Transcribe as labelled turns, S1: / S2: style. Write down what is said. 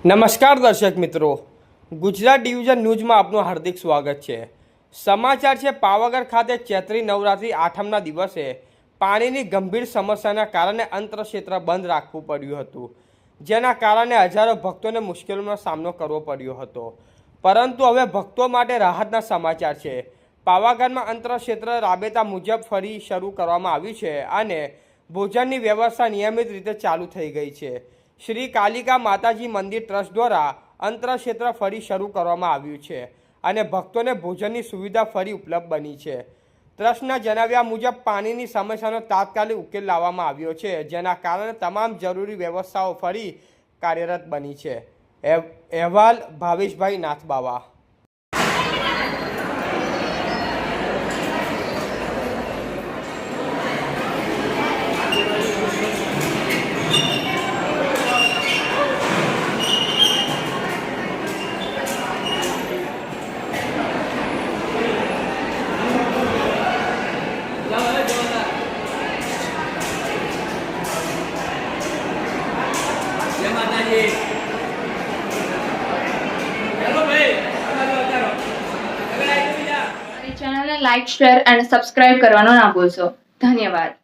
S1: નમસ્કાર દર્શક મિત્રો, ગુજરાત ડિવિઝન ન્યૂઝમાં આપનું હાર્દિક સ્વાગત છે। સમાચાર છે પાવાગઢ ખાતે ચૈત્રી નવરાત્રિ આઠમના દિવસે પાણીની ગંભીર સમસ્યાના કારણે અંતરક્ષેત્ર બંધ રાખવું પડ્યું હતું, જેના કારણે હજારો ભક્તોને મુશ્કેલીનો સામનો કરવો પડ્યો હતો। પરંતુ હવે ભક્તો માટે રાહતના સમાચાર છે। પાવાગઢમાં અંતરક્ષેત્ર રાબેતા મુજબ ફરી શરૂ કરવામાં આવ્યું છે અને ભોજનની વ્યવસ્થા નિયમિત રીતે ચાલુ થઈ ગઈ છે। શ્રી કાલિકા માતાજી મંદિર ટ્રસ્ટ દ્વારા અંતરક્ષેત્ર ફરી શરૂ કરવામાં આવ્યું છે અને ભક્તોને ભોજનની સુવિધા ફરી ઉપલબ્ધ બની છે। ટ્રસ્ટના જણાવ્યા મુજબ પાણીની સમસ્યાનો તાત્કાલિક ઉકેલ લાવવામાં આવ્યો છે, જેના કારણે તમામ જરૂરી વ્યવસ્થાઓ ફરી કાર્યરત બની છે। અહેવાલ ભાવેશભાઈ નાથબાવા।
S2: ચેનલને લાઈક, શેર અને સબસ્ક્રાઇબ કરવાનો ના ભૂલશો। ધન્યવાદ।